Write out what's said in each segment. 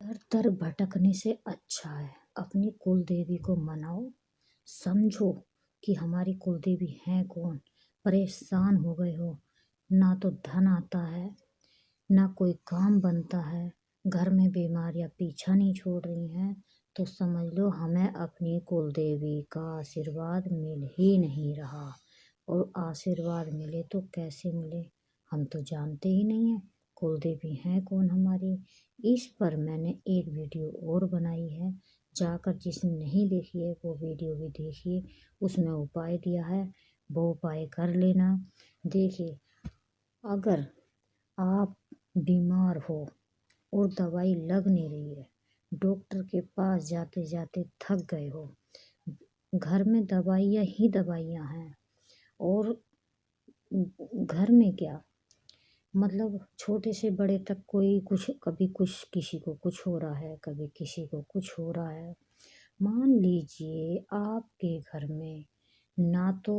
दर दर भटकने से अच्छा है अपनी कुल देवी को मनाओ। समझो कि हमारी कुल देवी हैं कौन। परेशान हो गए हो, ना तो धन आता है, ना कोई काम बनता है, घर में बीमारियां पीछा नहीं छोड़ रही हैं, तो समझ लो हमें अपनी कुल देवी का आशीर्वाद मिल ही नहीं रहा। और आशीर्वाद मिले तो कैसे मिले, हम तो जानते ही नहीं हैं कुल देवी हैं कौन हमारी। इस पर मैंने एक वीडियो और बनाई है, जाकर जिसने नहीं देखी है वो वीडियो भी देखिए। उसमें उपाय दिया है, वो उपाय कर लेना। देखिए, अगर आप बीमार हो और दवाई लग नहीं रही है, डॉक्टर के पास जाते जाते थक गए हो, घर में दवाइयाँ ही दवाइयाँ हैं, और घर में क्या मतलब छोटे से बड़े तक कोई कुछ, कभी कुछ किसी को कुछ हो रहा है, कभी किसी को कुछ हो रहा है। मान लीजिए आपके घर में ना तो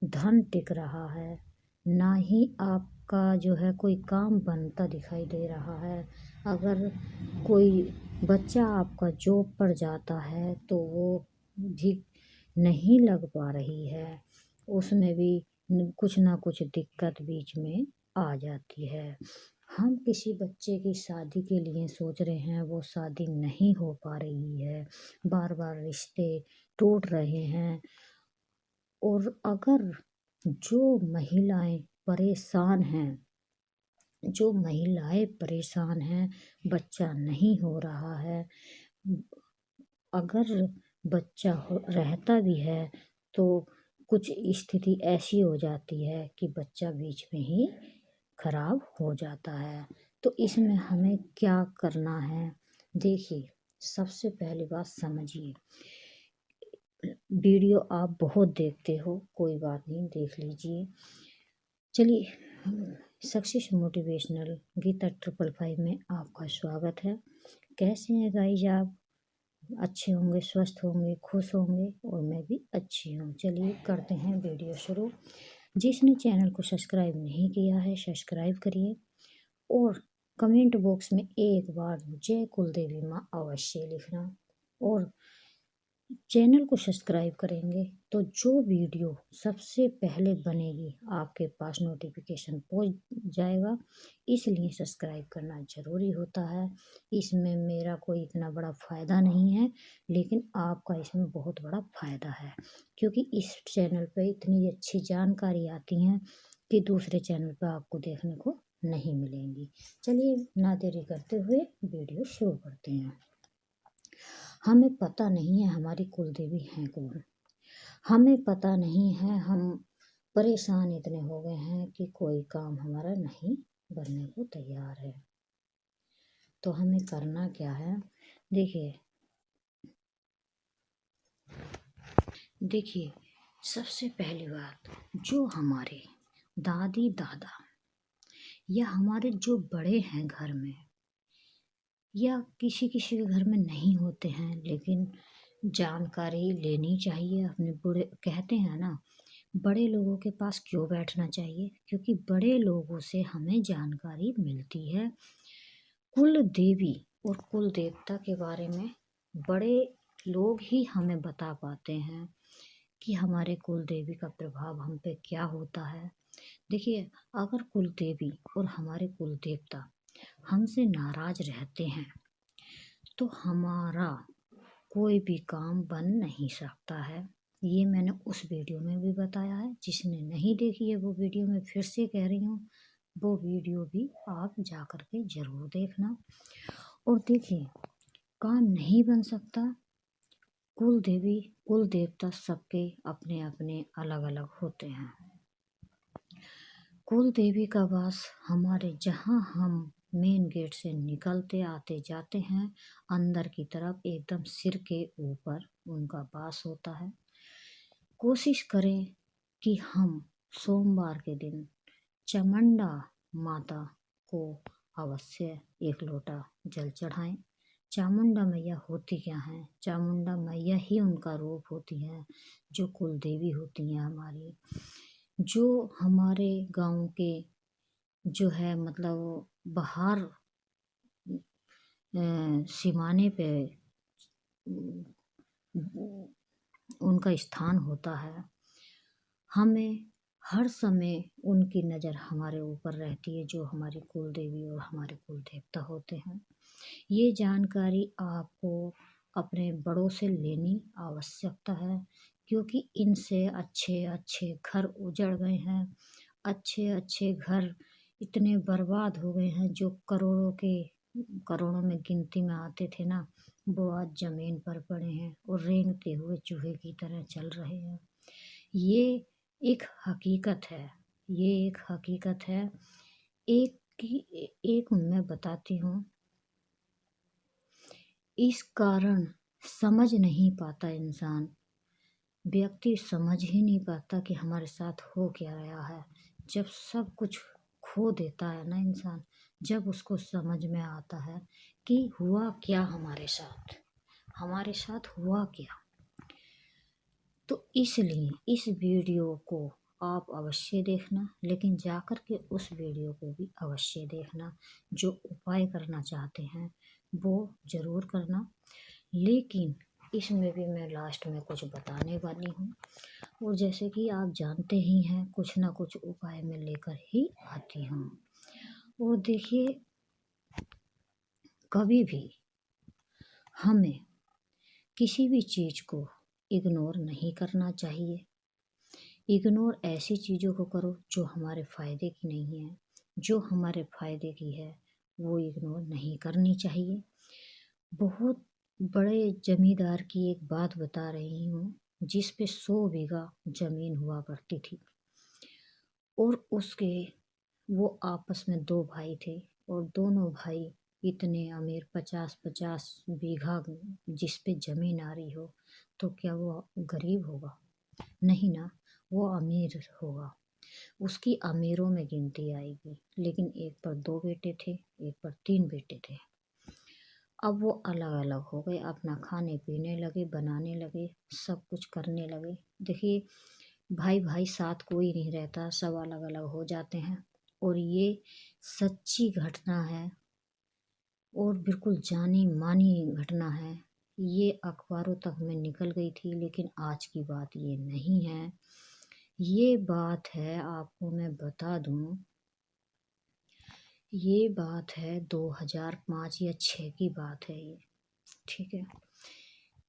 धन टिक रहा है, ना ही आपका जो है कोई काम बनता दिखाई दे रहा है। अगर कोई बच्चा आपका जॉब पर जाता है तो वो भी नहीं लग पा रही है, उसमें भी कुछ ना कुछ दिक्कत बीच में आ जाती है। हम किसी बच्चे की शादी के लिए सोच रहे हैं, वो शादी नहीं हो पा रही है, बार बार रिश्ते टूट रहे हैं। और अगर जो महिलाएं परेशान हैं, जो महिलाएं परेशान हैं, बच्चा नहीं हो रहा है, अगर बच्चा रहता भी है तो कुछ स्थिति ऐसी हो जाती है कि बच्चा बीच में ही खराब हो जाता है। तो इसमें हमें क्या करना है, देखिए, सबसे पहली बात समझिए। वीडियो आप बहुत देखते हो, कोई बात नहीं, देख लीजिए। चलिए, सक्सेस मोटिवेशनल गीता 555 में आपका स्वागत है। कैसे हैं गाइज आप? अच्छे होंगे, स्वस्थ होंगे, खुश होंगे, और मैं भी अच्छी हूँ। चलिए करते हैं वीडियो शुरू। जिसने चैनल को सब्सक्राइब नहीं किया है, सब्सक्राइब करिए, और कमेंट बॉक्स में एक बार जय कुल देवी माँ अवश्य लिखना। और चैनल को सब्सक्राइब करेंगे तो जो वीडियो सबसे पहले बनेगी आपके पास नोटिफिकेशन पहुंच जाएगा, इसलिए सब्सक्राइब करना ज़रूरी होता है। इसमें मेरा कोई इतना बड़ा फ़ायदा नहीं है, लेकिन आपका इसमें बहुत बड़ा फ़ायदा है, क्योंकि इस चैनल पे इतनी अच्छी जानकारी आती हैं कि दूसरे चैनल पे आपको देखने को नहीं मिलेंगी। चलिए, ना देरी करते हुए वीडियो शुरू करते हैं। हमें पता नहीं है हमारी कुल देवी हैं कौन, हमें पता नहीं है, हम परेशान इतने हो गए हैं कि कोई काम हमारा नहीं बनने को तैयार है। तो हमें करना क्या है, देखिए देखिए सबसे पहली बात, जो हमारे दादी दादा या हमारे जो बड़े हैं घर में, या किसी किसी के घर में नहीं होते हैं, लेकिन जानकारी लेनी चाहिए अपने बूढ़े, कहते हैं ना, बड़े लोगों के पास क्यों बैठना चाहिए, क्योंकि बड़े लोगों से हमें जानकारी मिलती है। कुल देवी और कुल देवता के बारे में बड़े लोग ही हमें बता पाते हैं कि हमारे कुल देवी का प्रभाव हम पे क्या होता है। देखिए, अगर कुल देवी और हमारे कुल देवता हमसे नाराज रहते हैं तो हमारा कोई भी काम बन नहीं सकता है। ये मैंने उस वीडियो में भी बताया है, जिसने नहीं देखी है वो वीडियो मैं फिर से कह रही हूँ, वो वीडियो भी आप जा कर के ज़रूर देखना। और देखिए, काम नहीं बन सकता, कुल देवी कुल देवता सबके अपने अपने अलग अलग होते हैं। कुल देवी का वास हमारे, जहाँ हम मेन गेट से निकलते आते जाते हैं, अंदर की तरफ एकदम सिर के ऊपर उनका वास होता है। कोशिश करें कि हम सोमवार के दिन चामुंडा माता को अवश्य एक लोटा जल चढ़ाएं। चामुंडा मैया होती क्या हैं? चामुंडा मैया ही उनका रूप होती हैं, जो कुल देवी होती हैं हमारी, जो हमारे गांव के जो है मतलब बाहर सिमाने पे उनका स्थान होता है। हमें हर समय उनकी नज़र हमारे ऊपर रहती है, जो हमारी कुल देवी और हमारे कुल देवता होते हैं। ये जानकारी आपको अपने बड़ों से लेनी आवश्यकता है, क्योंकि इनसे अच्छे अच्छे घर उजड़ गए हैं। अच्छे अच्छे घर इतने बर्बाद हो गए हैं, जो करोड़ों में गिनती में आते थे ना, वो आज ज़मीन पर पड़े हैं और रेंगते हुए चूहे की तरह चल रहे हैं। ये एक हकीकत है, ये एक हकीकत है। एक मैं बताती हूँ। इस कारण समझ नहीं पाता इंसान, व्यक्ति समझ ही नहीं पाता कि हमारे साथ हो क्या रहा है। जब सब कुछ खो देता है ना इंसान, जब उसको समझ में आता है कि हुआ क्या हमारे साथ हुआ क्या। तो इसलिए इस वीडियो को आप अवश्य देखना, लेकिन जाकर के उस वीडियो को भी अवश्य देखना। जो उपाय करना चाहते हैं वो ज़रूर करना, लेकिन इसमें भी मैं लास्ट में कुछ बताने वाली हूँ। और जैसे कि आप जानते ही हैं, कुछ ना कुछ उपाय मैं लेकर ही आती हूँ। और देखिए, कभी भी हमें किसी भी चीज़ को इग्नोर नहीं करना चाहिए। इग्नोर ऐसी चीज़ों को करो जो हमारे फ़ायदे की नहीं है। जो हमारे फ़ायदे की है वो इग्नोर नहीं करनी चाहिए। बहुत बड़े जमींदार की एक बात बता रही हूँ, जिस पे 100 बीघा ज़मीन हुआ करती थी। और वो आपस में 2 भाई थे, और दोनों भाई इतने अमीर, 50-50 बीघा जिस पे ज़मीन आ रही हो, तो क्या वो गरीब होगा? नहीं ना, वो अमीर होगा। उसकी अमीरों में गिनती आएगी। लेकिन एक पर 2 बेटे थे, एक पर 3 बेटे थे। अब वो अलग अलग हो गए, अपना खाने पीने लगे, बनाने लगे, सब कुछ करने लगे। देखिए, भाई भाई साथ कोई नहीं रहता, सब अलग अलग हो जाते हैं। और ये सच्ची घटना है, और बिल्कुल जानी मानी घटना है। ये अखबारों तक में निकल गई थी, लेकिन आज की बात ये नहीं है। ये बात है, आपको मैं बता दूं, ये बात है 2005 या 6 की बात है ये। ठीक है।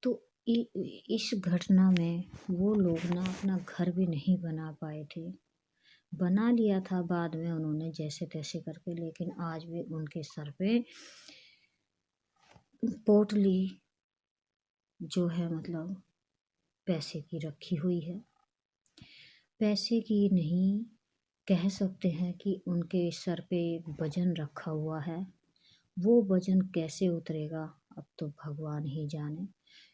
तो इस घटना में वो लोग ना अपना घर भी नहीं बना पाए थे। बना लिया था बाद में उन्होंने जैसे तैसे करके, लेकिन आज भी उनके सर पे पोटली जो है, मतलब पैसे की रखी हुई है। पैसे की नहीं, कह सकते हैं कि उनके सर पे एक वजन रखा हुआ है। वो वजन कैसे उतरेगा अब तो भगवान ही जाने,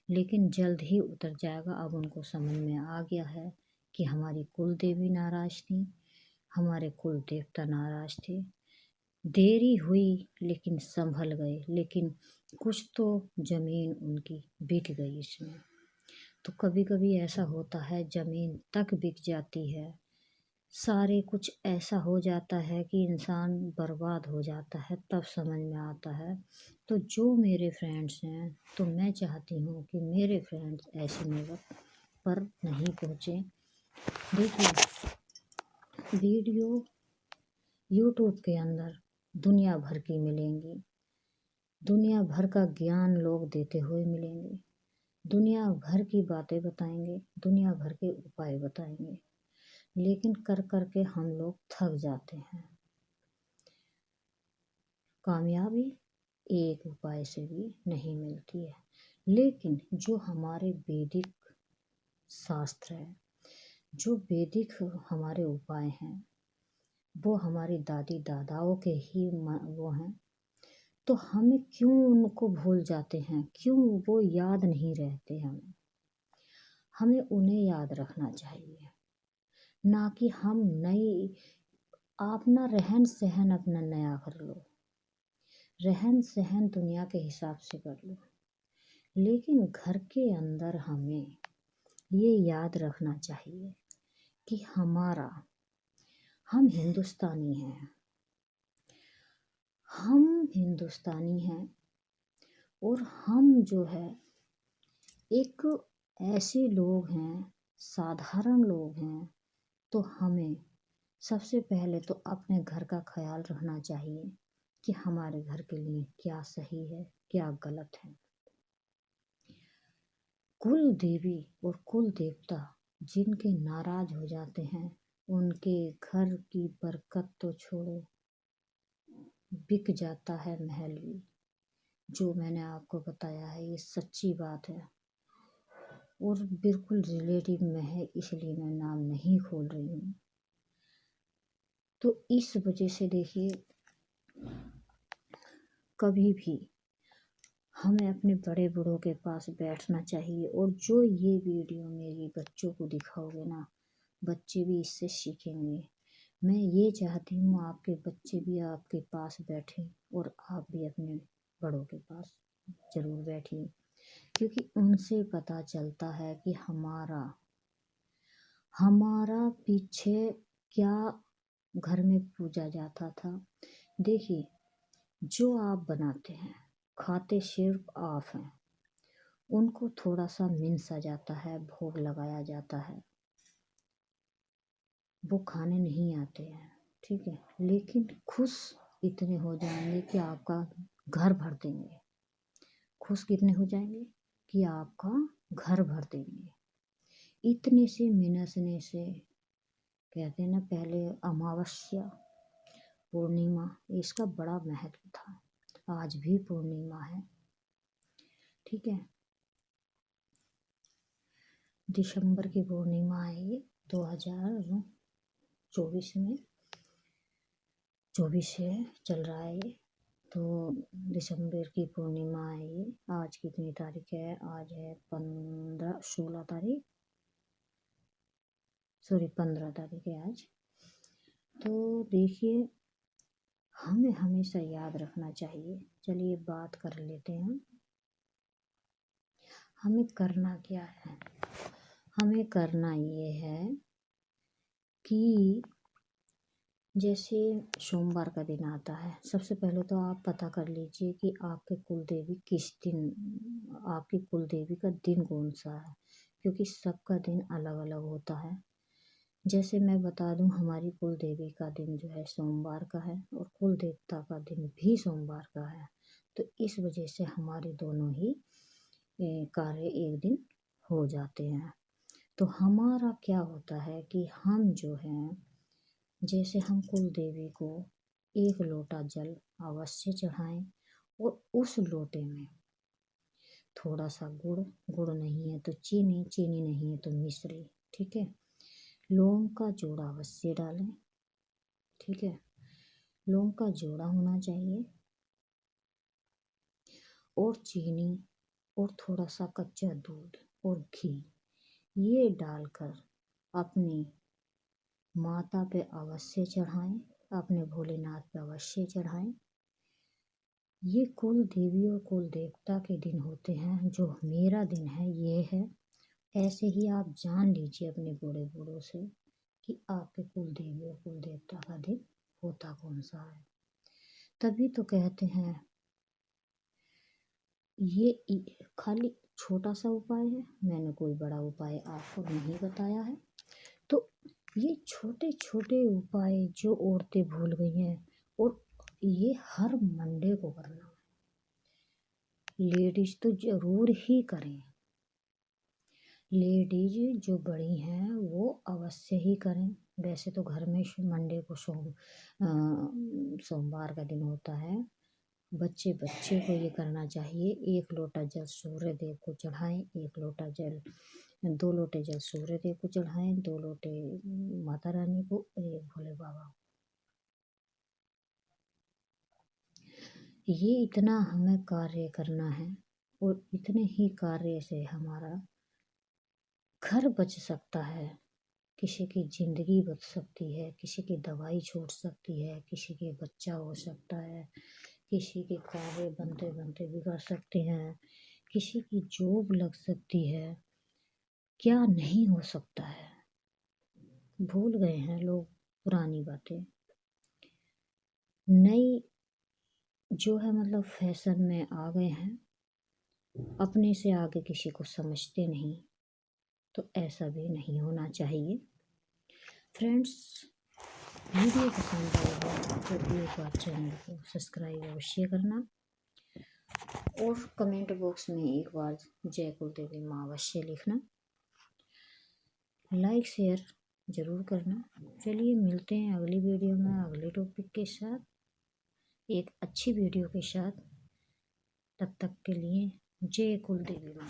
लेकिन जल्द ही उतर जाएगा। अब उनको समझ में आ गया है कि हमारी कुल देवी नाराज थी, हमारे कुल देवता नाराज थे। देरी हुई लेकिन संभल गए, लेकिन कुछ तो जमीन उनकी बिक गई इसमें। तो कभी कभी ऐसा होता है, जमीन तक बिक जाती है, सारे कुछ ऐसा हो जाता है कि इंसान बर्बाद हो जाता है, तब समझ में आता है। तो जो मेरे फ्रेंड्स हैं, तो मैं चाहती हूँ कि मेरे फ्रेंड्स ऐसे नौबत पर नहीं पहुँचे। देखिए, वीडियो यूट्यूब के अंदर दुनिया भर की मिलेंगी, दुनिया भर का ज्ञान लोग देते हुए मिलेंगे, दुनिया भर की बातें बताएंगे, दुनिया भर के उपाय बताएंगे, लेकिन कर कर के हम लोग थक जाते हैं। कामयाबी एक उपाय से भी नहीं मिलती है। लेकिन जो हमारे वैदिक शास्त्र है, जो वैदिक हमारे उपाय हैं, वो हमारी दादी दादाओं के ही वो हैं। तो हमें क्यों उनको भूल जाते हैं, क्यों वो याद नहीं रहते हमें? हमें उन्हें याद रखना चाहिए, ना कि हम नई। आप ना रहन सहन अपना नया कर लो, रहन सहन दुनिया के हिसाब से कर लो, लेकिन घर के अंदर हमें ये याद रखना चाहिए कि हम हिंदुस्तानी हैं, हम हिंदुस्तानी हैं। और हम जो है एक ऐसे लोग हैं, साधारण लोग हैं, तो हमें सबसे पहले तो अपने घर का ख्याल रखना चाहिए कि हमारे घर के लिए क्या सही है, क्या गलत है। कुल देवी और कुल देवता जिनके नाराज हो जाते हैं, उनके घर की बरकत तो छोड़ो, बिक जाता है महल भी। जो मैंने आपको बताया है ये सच्ची बात है और बिल्कुल रिलेटिव में है, इसलिए मैं नाम नहीं खोल रही हूँ। तो इस वजह से देखिए, कभी भी हमें अपने बड़े बूढ़ों के पास बैठना चाहिए। और जो ये वीडियो मेरी बच्चों को दिखाओगे ना, बच्चे भी इससे सीखेंगे। मैं ये चाहती हूँ आपके बच्चे भी आपके पास बैठें और आप भी अपने बड़ों के पास ज़रूर बैठिए, क्योंकि उनसे पता चलता है कि हमारा पीछे क्या घर में पूजा जाता था। देखिए, जो आप बनाते हैं, खाते सिर्फ आप हैं, उनको थोड़ा सा मिन्सा जाता है, भोग लगाया जाता है, वो खाने नहीं आते हैं, ठीक है, लेकिन खुश इतने हो जाएंगे कि आपका घर भर देंगे। खुश कितने हो जाएंगे कि आपका घर भर देंगे। इतने से मिनसने से, कहते हैं ना, पहले अमावस्या पूर्णिमा इसका बड़ा महत्व था। आज भी पूर्णिमा है, ठीक है। दिसंबर की पूर्णिमा है ये 2024 में, 24 से चल रहा है ये। तो दिसंबर की पूर्णिमा है ये। आज कितनी तारीख है? आज है 16 तारीख, सॉरी 15 तारीख है आज। तो देखिए, हमें हमेशा याद रखना चाहिए। चलिए बात कर लेते हैं, हमें करना क्या है। हमें करना ये है कि जैसे सोमवार का दिन आता है, सबसे पहले तो आप पता कर लीजिए कि आपके कुल देवी किस दिन, आपकी कुल देवी का दिन कौन सा है, क्योंकि सबका दिन अलग अलग होता है। जैसे मैं बता दूं, हमारी कुल देवी का दिन जो है सोमवार का है और कुल देवता का दिन भी सोमवार का है। तो इस वजह से हमारे दोनों ही कार्य एक दिन हो जाते हैं। तो हमारा क्या होता है कि हम जो हैं, जैसे हम कुल देवी को 1 लोटा जल अवश्य चढ़ाएं और उस लोटे में थोड़ा सा गुड़, गुड़ नहीं है तो चीनी, चीनी नहीं है तो मिश्री, ठीक है। लौंग का जोड़ा अवश्य डालें, ठीक है, लौंग का जोड़ा होना चाहिए, और चीनी और थोड़ा सा कच्चा दूध और घी, ये डालकर अपनी माता पे अवश्य चढ़ाएं, अपने भोलेनाथ पे अवश्य चढ़ाएं। ये कुल देवी और कुल देवता के दिन होते हैं। जो मेरा दिन है ये है। ऐसे ही आप जान लीजिए अपने बूढ़े बूढ़ों से कि आपके कुल देवी और कुल देवता का दिन होता कौन सा है। तभी तो कहते हैं ये खाली छोटा सा उपाय है, मैंने कोई बड़ा उपाय आपको नहीं बताया है। तो ये छोटे छोटे उपाय जो औरतें भूल गई हैं, और ये हर मंडे को करना है। लेडीज तो जरूर ही करें, लेडीज जो बड़ी हैं वो अवश्य ही करें। वैसे तो घर में मंडे को सोमवार का दिन होता है। बच्चे को ये करना चाहिए। 1 लोटा जल सूर्य देव को चढ़ाएं, 1 लोटा जल, 2 लोटे जल सूर्य देव को चढ़ाएं, 2 लोटे माता रानी को और 1 भोले बाबा को। ये इतना हमें कार्य करना है और इतने ही कार्य से हमारा घर बच सकता है, किसी की ज़िंदगी बच सकती है, किसी की दवाई छूट सकती है, किसी के बच्चा हो सकता है, किसी के कार्य बनते बनते बिगड़ सकते हैं, किसी की जॉब लग सकती है। क्या नहीं हो सकता है। भूल गए हैं लोग पुरानी बातें। नई जो है मतलब फैशन में आ गए हैं, अपने से आगे किसी को समझते नहीं, तो ऐसा भी नहीं होना चाहिए। फ्रेंड्स, वीडियो पसंद आई हो तो एक बार चैनल को सब्सक्राइब अवश्य करना और कमेंट बॉक्स में एक बार जय कुलदेवी माँ अवश्य लिखना, लाइक शेयर ज़रूर करना। चलिए मिलते हैं अगली वीडियो में अगले टॉपिक के साथ, एक अच्छी वीडियो के साथ। तब तक के लिए जय कुलदेवी माँ।